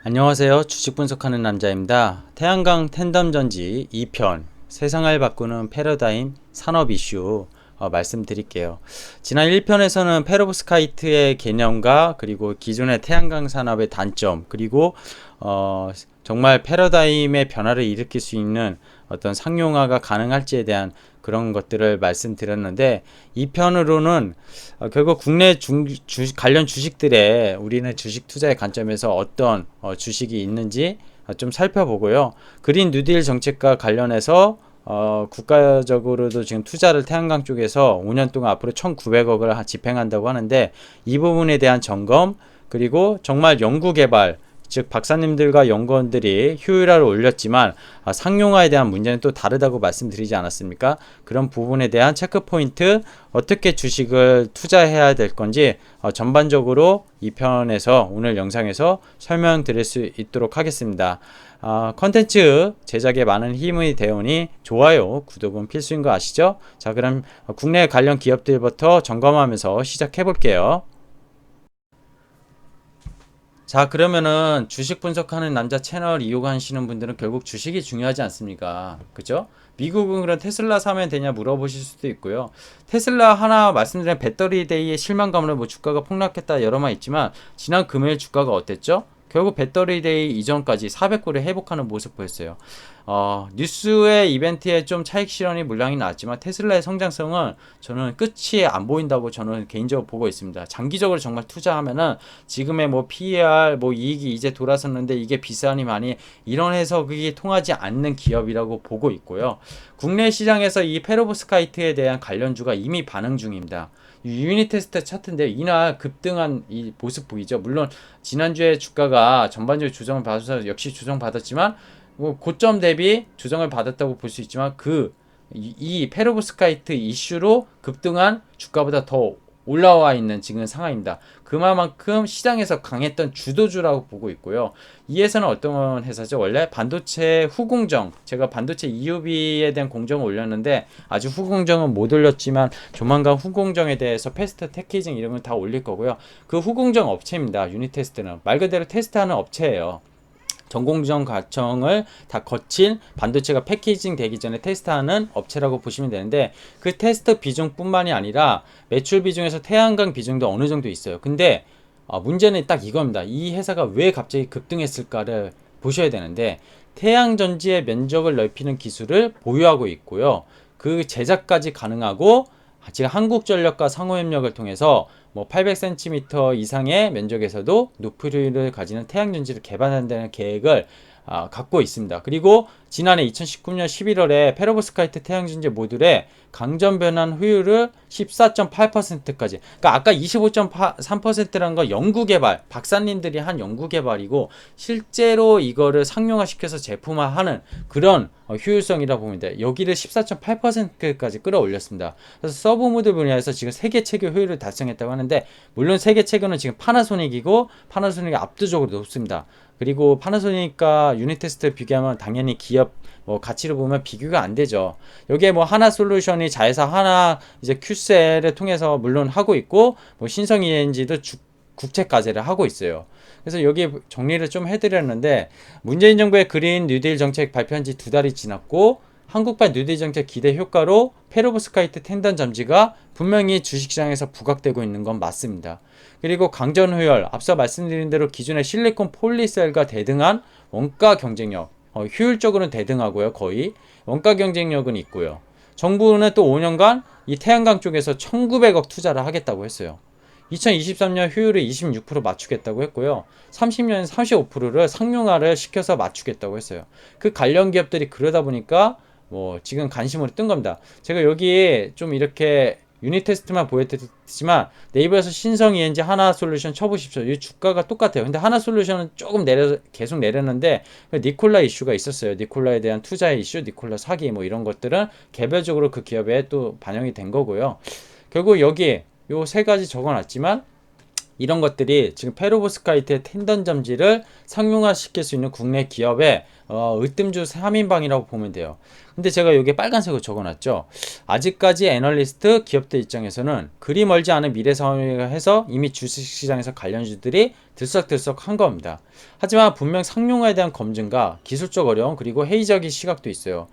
안녕하세요. 주식 분석하는 남자입니다. 태양광 텐덤전지 2편 세상을 바꾸는 패러다임 산업 이슈 말씀드릴게요. 지난 1편에서는 페로브스카이트의 개념과 그리고 기존의 태양광 산업의 단점 그리고 정말 패러다임의 변화를 일으킬 수 있는 어떤 상용화가 가능할지에 대한 그런 것들을 말씀드렸는데, 이 편으로는 결국 국내 관련 주식들의 우리는 주식 투자의 관점에서 어떤 주식이 있는지 좀 살펴보고요. 그린 뉴딜 정책과 관련해서 국가적으로도 지금 투자를 태양광 쪽에서 5년 동안 앞으로 1,900억을 집행한다고 하는데, 이 부분에 대한 점검, 그리고 정말 연구개발, 즉 박사님들과 연구원들이 효율화를 올렸지만 상용화에 대한 문제는 또 다르다고 말씀드리지 않았습니까? 그런 부분에 대한 체크포인트, 어떻게 주식을 투자해야 될 건지 전반적으로 이 편에서, 오늘 영상에서 설명드릴 수 있도록 하겠습니다. 컨텐츠 제작에 많은 힘이 되오니 좋아요, 구독은 필수인 거 아시죠? 자, 그럼 국내 관련 기업들부터 점검하면서 시작해 볼게요. 자, 그러면은 주식 분석하는 남자 채널 이용하시는 분들은 결국 주식이 중요하지 않습니까? 그죠? 미국은 그런 테슬라 사면 되냐 물어보실 수도 있고요. 테슬라 하나 말씀드린 배터리 데이의 실망감으로 뭐 주가가 폭락했다 여러 말 있지만, 지난 금요일 주가가 어땠죠? 결국 배터리 데이 이전까지 400불을 회복하는 모습 보였어요. 뉴스의 이벤트에 좀 차익 실현이 물량이 나왔지만 테슬라의 성장성은 저는 끝이 안 보인다고 저는 개인적으로 보고 있습니다. 장기적으로 정말 투자하면은 지금의 뭐 PER 뭐 이익이 이제 돌아섰는데 이게 비싸니 많이, 이런 해석이 통하지 않는 기업이라고 보고 있고요. 국내 시장에서 이 페로브스카이트에 대한 관련주가 이미 반응 중입니다. 유닛 테스트 차트인데 이날 급등한 이 모습 보이죠. 물론 지난주에 주가가 전반적으로 조정을 받아서 역시 조정받았지만, 뭐 고점 대비 조정을 받았다고 볼 수 있지만, 이 페로브스카이트 이슈로 급등한 주가보다 더 올라와 있는 지금 상황입니다. 그만큼 시장에서 강했던 주도주라고 보고 있고요. 이 회사는 어떤 회사죠? 원래 반도체 후공정, 제가 반도체 EUV에 대한 공정을 올렸는데 아직 후공정은 못 올렸지만 조만간 후공정에 대해서 패스트 패키징 이런 걸 다 올릴 거고요. 그 후공정 업체입니다. 유닛 테스트는 말 그대로 테스트하는 업체예요. 전공정 과정을 다 거친 반도체가 패키징 되기 전에 테스트하는 업체라고 보시면 되는데, 그 테스트 비중뿐만이 아니라 매출 비중에서 태양광 비중도 어느 정도 있어요. 근데 문제는 딱 이겁니다. 이 회사가 왜 갑자기 급등했을까를 보셔야 되는데, 태양전지의 면적을 넓히는 기술을 보유하고 있고요. 그 제작까지 가능하고, 지금 한국전력과 상호협력을 통해서 뭐 800cm 이상의 면적에서도 노프리를 가지는 태양전지를 개발한다는 계획을 갖고 있습니다. 그리고 지난해 2019년 11월에 페로브스카이트 태양전지 모듈의 강전 변환 효율을 14.8%까지, 그러니까 아까 25.3%라는 건 연구개발, 박사님들이 한 연구개발이고 실제로 이거를 상용화시켜서 제품화하는 그런 효율성이라 보면 돼. 여기를 14.8%까지 끌어올렸습니다. 그래서 서브 모듈 분야에서 지금 세계 체계 효율을 달성했다고 하는데, 물론 세계 체계는 지금 파나소닉이고 파나소닉이 압도적으로 높습니다. 그리고 파나소닉과 유니테스트 비교하면 당연히 기업 뭐 가치로 보면 비교가 안 되죠. 여기에 뭐 하나 솔루션이 자회사 하나 이제 큐셀을 통해서 물론 하고 있고, 뭐 신성 ENG도 국채 과제를 하고 있어요. 그래서 여기 정리를 좀 해드렸는데, 문재인 정부의 그린 뉴딜 정책 발표한 지 2달이 지났고 한국발 뉴딜 정책 기대 효과로 페로브스카이트 텐던 잠지가 분명히 주식시장에서 부각되고 있는 건 맞습니다. 그리고 강전 효율, 앞서 말씀드린 대로 기존의 실리콘 폴리셀과 대등한 원가 경쟁력, 효율적으로는 대등하고요. 거의 원가 경쟁력은 있고요. 정부는 또 5년간 이 태양광 쪽에서 1,900억 투자를 하겠다고 했어요. 2023년 효율을 26% 맞추겠다고 했고요. 30년 35%를 상용화를 시켜서 맞추겠다고 했어요. 그 관련 기업들이 그러다 보니까 뭐 지금 관심으로 뜬 겁니다. 제가 여기에 좀 이렇게 유닛 테스트만 보여드렸지만 네이버에서 신성 ENG 하나 솔루션 쳐보십시오. 이 주가가 똑같아요. 근데 하나 솔루션은 조금 계속 내렸는데, 니콜라 이슈가 있었어요. 니콜라에 대한 투자의 이슈, 니콜라 사기 뭐 이런 것들은 개별적으로 그 기업에 또 반영이 된 거고요. 결국 여기 요 세 가지 적어놨지만, 이런 것들이 지금 페로브스카이트의 텐던 점지를 상용화시킬 수 있는 국내 기업의 으뜸주 3인방이라고 보면 돼요. 근데 제가 여기에 빨간색으로 적어놨죠. 아직까지 애널리스트 기업들 입장에서는 그리 멀지 않은 미래 상황이라 해서 이미 주식시장에서 관련주들이 들썩들썩한 겁니다. 하지만 분명 상용화에 대한 검증과 기술적 어려움 그리고 회의적인 시각도 있어요.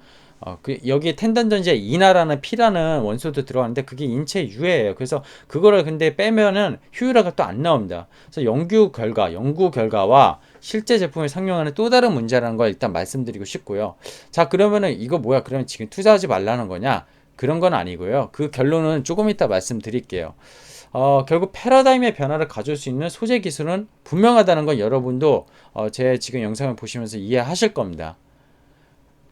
여기 텐던 전지에 이나라는 P라는 원소도 들어가는데 그게 인체 유해예요. 그래서 그거를 근데 빼면은 효율화가 또 안 나옵니다. 그래서 연구 결과와 실제 제품을 상용하는 또 다른 문제라는 걸 일단 말씀드리고 싶고요. 자, 그러면은 이거 뭐야? 그러면 지금 투자하지 말라는 거냐? 그런 건 아니고요. 그 결론은 조금 이따 말씀드릴게요. 결국 패러다임의 변화를 가져올 수 있는 소재 기술은 분명하다는 건 여러분도 제 지금 영상을 보시면서 이해하실 겁니다.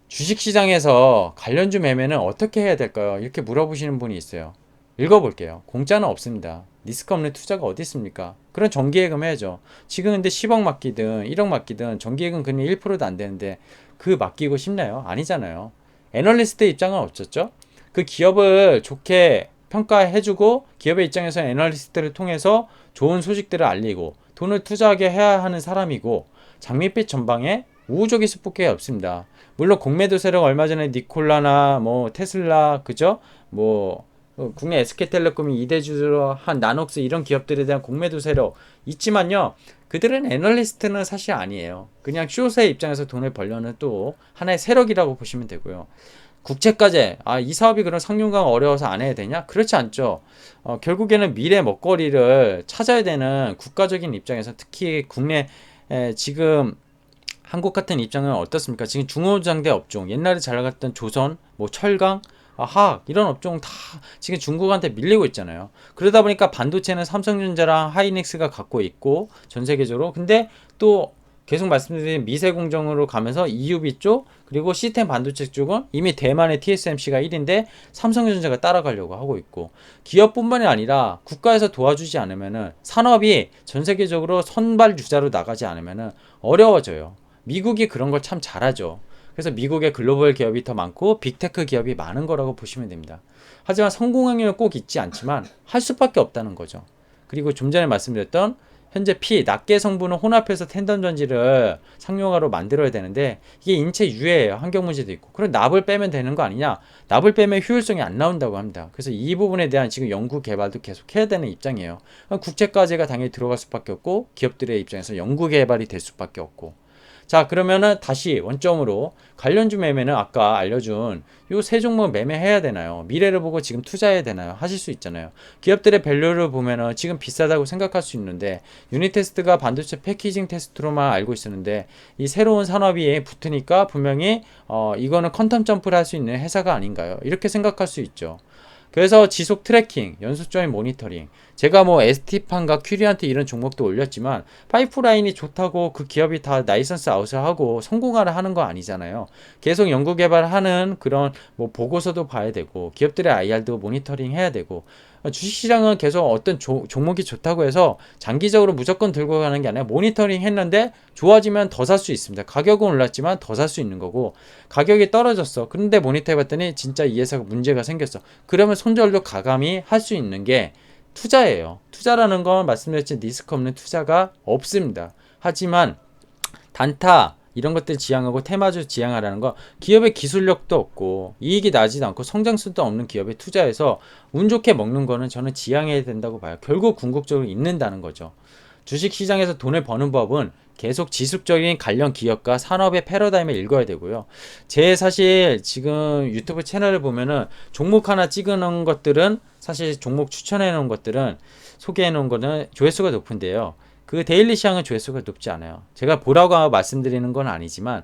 주식시장에서 관련주 매매는 어떻게 해야 될까요? 이렇게 물어보시는 분이 있어요. 읽어볼게요. 공짜는 없습니다. 리스크 없는 투자가 어디 있습니까? 그런 정기예금 해야죠. 지금 근데 10억 맡기든 1억 맡기든 정기예금 금리 1%도 안 되는데 그 맡기고 싶나요? 아니잖아요. 애널리스트 입장은 어쩌죠? 그 기업을 좋게 평가해주고 기업의 입장에서 애널리스트를 통해서 좋은 소식들을 알리고 돈을 투자하게 해야 하는 사람이고 장밋빛 전방에 우호적일 수밖에 없습니다. 물론 공매도 세력 얼마 전에 니콜라나 뭐 테슬라 그죠? 뭐 국내 SK텔레콤이 이대주로 한 나녹스 이런 기업들에 대한 공매도 세력 있지만요. 그들은 애널리스트는 사실 아니에요. 그냥 쇼세의 입장에서 돈을 벌려는 또 하나의 세력이라고 보시면 되고요. 국채까지 이 사업이 그런 상용화가 어려워서 안 해야 되냐? 그렇지 않죠. 결국에는 미래 먹거리를 찾아야 되는 국가적인 입장에서 특히 국내 지금 한국 같은 입장은 어떻습니까? 지금 중소장대 업종, 옛날에 잘 나갔던 조선, 뭐 철강, 화학 이런 업종 다 지금 중국한테 밀리고 있잖아요. 그러다 보니까 반도체는 삼성전자랑 하이닉스가 갖고 있고 전 세계적으로. 근데 또 계속 말씀드린 미세 공정으로 가면서 EUV 쪽 그리고 시스템 반도체 쪽은 이미 대만의 TSMC가 1인데 삼성전자가 따라가려고 하고 있고 기업뿐만이 아니라 국가에서 도와주지 않으면은 산업이 전 세계적으로 선발 주자로 나가지 않으면은 어려워져요. 미국이 그런 걸 참 잘하죠. 그래서 미국의 글로벌 기업이 더 많고 빅테크 기업이 많은 거라고 보시면 됩니다. 하지만 성공 확률은 꼭 있지 않지만 할 수밖에 없다는 거죠. 그리고 좀 전에 말씀드렸던 현재 P, 낱개 성분을 혼합해서 텐던 전지를 상용화로 만들어야 되는데 이게 인체 유해예요. 환경 문제도 있고. 그럼 납을 빼면 되는 거 아니냐? 납을 빼면 효율성이 안 나온다고 합니다. 그래서 이 부분에 대한 지금 연구 개발도 계속 해야 되는 입장이에요. 국제과제가 당연히 들어갈 수밖에 없고 기업들의 입장에서 연구 개발이 될 수밖에 없고 자, 그러면은 다시 원점으로 관련주 매매는 아까 알려준 요 세 종목 매매해야 되나요? 미래를 보고 지금 투자해야 되나요? 하실 수 있잖아요. 기업들의 밸류를 보면은 지금 비싸다고 생각할 수 있는데 유닛 테스트가 반도체 패키징 테스트로만 알고 있었는데 이 새로운 산업이 붙으니까 분명히 이거는 퀀텀 점프를 할 수 있는 회사가 아닌가요? 이렇게 생각할 수 있죠. 그래서 지속 트래킹, 연속적인 모니터링. 제가 뭐 ST판과 큐리한테 이런 종목도 올렸지만 파이프라인이 좋다고 그 기업이 다 라이선스 아웃을 하고 성공화를 하는 거 아니잖아요. 계속 연구 개발하는 그런 뭐 보고서도 봐야 되고 기업들의 IR도 모니터링 해야 되고 주식시장은 계속 어떤 종목이 좋다고 해서 장기적으로 무조건 들고 가는 게 아니라 모니터링 했는데 좋아지면 더 살 수 있습니다. 가격은 올랐지만 더 살 수 있는 거고 가격이 떨어졌어. 그런데 모니터 해봤더니 진짜 이 회사가 문제가 생겼어. 그러면 손절도 가감히 할 수 있는 게 투자예요. 투자라는 건 말씀드렸지 리스크 없는 투자가 없습니다. 하지만 단타 이런 것들 지향하고 테마주 지향하라는 거 기업의 기술력도 없고 이익이 나지도 않고 성장성도 없는 기업에 투자해서 운 좋게 먹는 거는 저는 지향해야 된다고 봐요. 결국 궁극적으로 잃는다는 거죠. 주식시장에서 돈을 버는 법은 계속 지속적인 관련 기업과 산업의 패러다임을 읽어야 되고요. 제 사실 지금 유튜브 채널을 보면은 종목 하나 찍어 놓은 것들은 사실 종목 추천해 놓은 것들은 소개해 놓은 거는 조회수가 높은데요. 그 데일리 시황은 조회수가 높지 않아요. 제가 보라고 말씀드리는 건 아니지만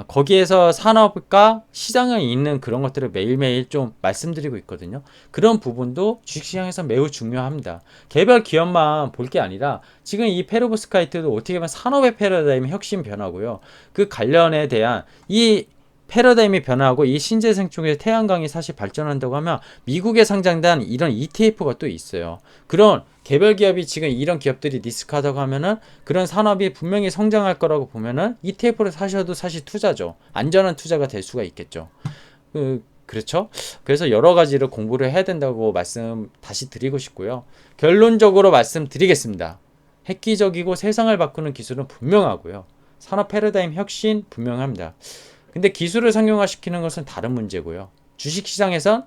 거기에서 산업과 시장을 잇는 그런 것들을 매일매일 좀 말씀드리고 있거든요. 그런 부분도 주식시장에서 매우 중요합니다. 개별 기업만 볼 게 아니라 지금 이 페로브스카이트도 어떻게 보면 산업의 패러다임 혁신 변화고요. 그 관련에 대한 이 패러다임이 변화하고 이 신재생 쪽에 태양광이 사실 발전한다고 하면 미국에 상장된 이런 ETF가 또 있어요. 그런 개별 기업이 지금 이런 기업들이 리스크하다고 하면은 그런 산업이 분명히 성장할 거라고 보면은 ETF를 사셔도 사실 투자죠. 안전한 투자가 될 수가 있겠죠. 그렇죠? 그래서 여러 가지를 공부를 해야 된다고 말씀 다시 드리고 싶고요. 결론적으로 말씀드리겠습니다. 획기적이고 세상을 바꾸는 기술은 분명하고요. 산업 패러다임 혁신 분명합니다. 근데 기술을 상용화시키는 것은 다른 문제고요. 주식시장에선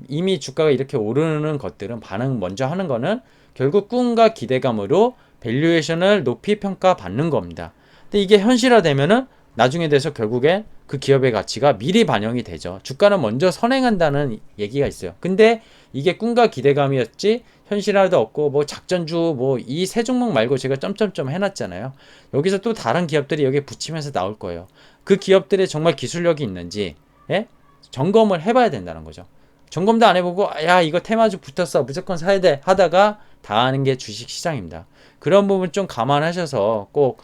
이미 주가가 이렇게 오르는 것들은 반응 먼저 하는 거는 결국 꿈과 기대감으로 밸류에이션을 높이 평가받는 겁니다. 근데 이게 현실화되면은 나중에 돼서 결국에 그 기업의 가치가 미리 반영이 되죠. 주가는 먼저 선행한다는 얘기가 있어요. 근데 이게 꿈과 기대감이었지 현실화도 없고 뭐 작전주 뭐 이 세 종목 말고 제가 점점점 해놨잖아요. 여기서 또 다른 기업들이 여기 붙이면서 나올 거예요. 그 기업들의 정말 기술력이 있는지 예? 점검을 해봐야 된다는 거죠. 점검도 안 해보고 야 이거 테마주 붙었어 무조건 사야 돼 하다가 다 하는 게 주식시장입니다. 그런 부분 좀 감안하셔서 꼭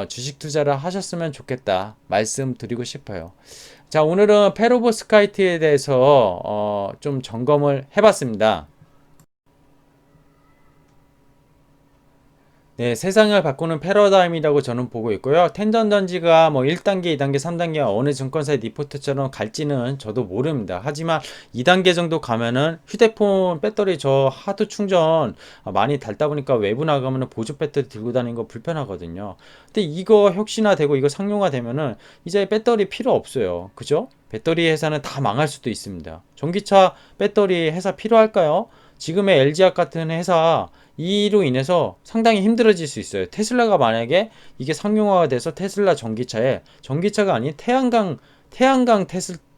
주식 투자를 하셨으면 좋겠다 말씀드리고 싶어요. 자 오늘은 페로보스카이트에 대해서 좀 점검을 해봤습니다. 네, 세상을 바꾸는 패러다임이라고 저는 보고 있고요. 텐전 던지가 뭐 1단계, 2단계, 3단계 어느 증권사의 리포트처럼 갈지는 저도 모릅니다. 하지만 2단계 정도 가면은 휴대폰 배터리 저 하도 충전 많이 닳다 보니까 외부 나가면은 보조 배터리 들고 다니는 거 불편하거든요. 근데 이거 혁신화되고 이거 상용화되면은 이제 배터리 필요 없어요. 그죠? 배터리 회사는 다 망할 수도 있습니다. 전기차 배터리 회사 필요할까요? 지금의 LG학 같은 회사 이로 인해서 상당히 힘들어질 수 있어요. 테슬라가 만약에 이게 상용화가 돼서 테슬라 전기차에 전기차가 아닌 태양광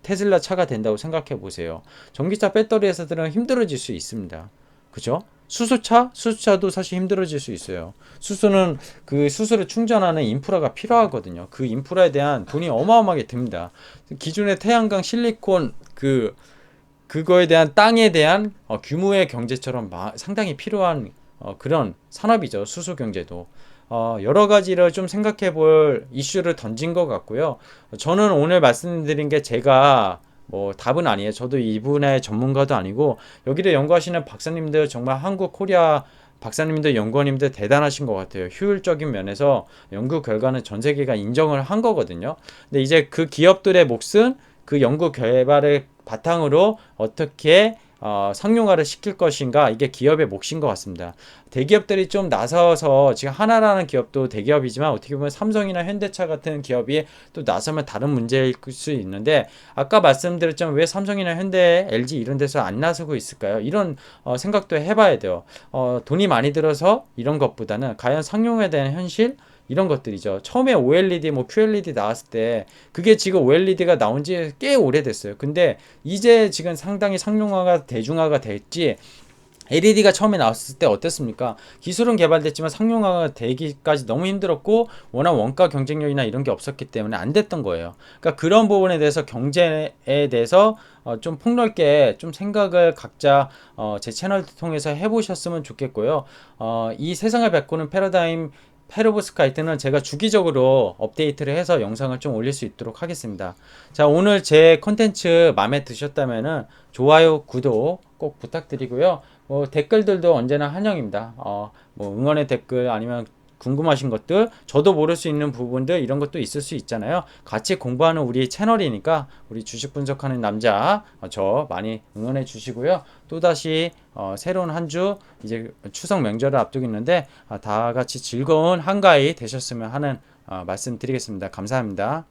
테슬라 차가 된다고 생각해 보세요. 전기차 배터리 회사들은 힘들어질 수 있습니다. 그죠? 수소차도 사실 힘들어질 수 있어요. 수소는 그 수소를 충전하는 인프라가 필요하거든요. 그 인프라에 대한 돈이 어마어마하게 듭니다. 기존의 태양광 실리콘 그거에 대한 땅에 대한 규모의 경제처럼 상당히 필요한 그런 산업이죠. 수소 경제도. 여러 가지를 좀 생각해 볼 이슈를 던진 것 같고요. 저는 오늘 말씀드린 게 제가 뭐 답은 아니에요. 저도 이분의 전문가도 아니고 여기를 연구하시는 박사님들 정말 한국 코리아 박사님들 연구원님들 대단하신 것 같아요. 효율적인 면에서 연구 결과는 전 세계가 인정을 한 거거든요. 근데 이제 그 기업들의 몫은 그 연구 결과를 바탕으로 어떻게 상용화를 시킬 것인가 이게 기업의 몫인 것 같습니다. 대기업들이 좀 나서서 지금 하나라는 기업도 대기업이지만 어떻게 보면 삼성이나 현대차 같은 기업이 또 나서면 다른 문제일 수 있는데 아까 말씀드렸지만 왜 삼성이나 현대, LG 이런 데서 안 나서고 있을까요? 이런 생각도 해봐야 돼요. 돈이 많이 들어서 이런 것보다는 과연 상용화에 대한 현실 이런 것들이죠. 처음에 OLED, 뭐 QLED 나왔을 때 그게 지금 OLED가 나온 지 꽤 오래됐어요. 근데 이제 지금 상당히 상용화가 대중화가 됐지 LED가 처음에 나왔을 때 어땠습니까? 기술은 개발됐지만 상용화가 되기까지 너무 힘들었고 워낙 원가 경쟁력이나 이런 게 없었기 때문에 안 됐던 거예요. 그러니까 그런 부분에 대해서 경제에 대해서 좀 폭넓게 좀 생각을 각자 제 채널 통해서 해보셨으면 좋겠고요. 이 세상을 바꾸는 패러다임 페로브스카이트는 제가 주기적으로 업데이트를 해서 영상을 좀 올릴 수 있도록 하겠습니다. 자, 오늘 제 컨텐츠 마음에 드셨다면은 좋아요, 구독 꼭 부탁드리고요. 뭐 댓글들도 언제나 환영입니다. 뭐 응원의 댓글 아니면 궁금하신 것들, 저도 모를 수 있는 부분들 이런 것도 있을 수 있잖아요. 같이 공부하는 우리 채널이니까 우리 주식 분석하는 남자 저 많이 응원해 주시고요. 또다시 새로운 한 주 이제 추석 명절을 앞두고 있는데 다 같이 즐거운 한가위 되셨으면 하는 말씀 드리겠습니다. 감사합니다.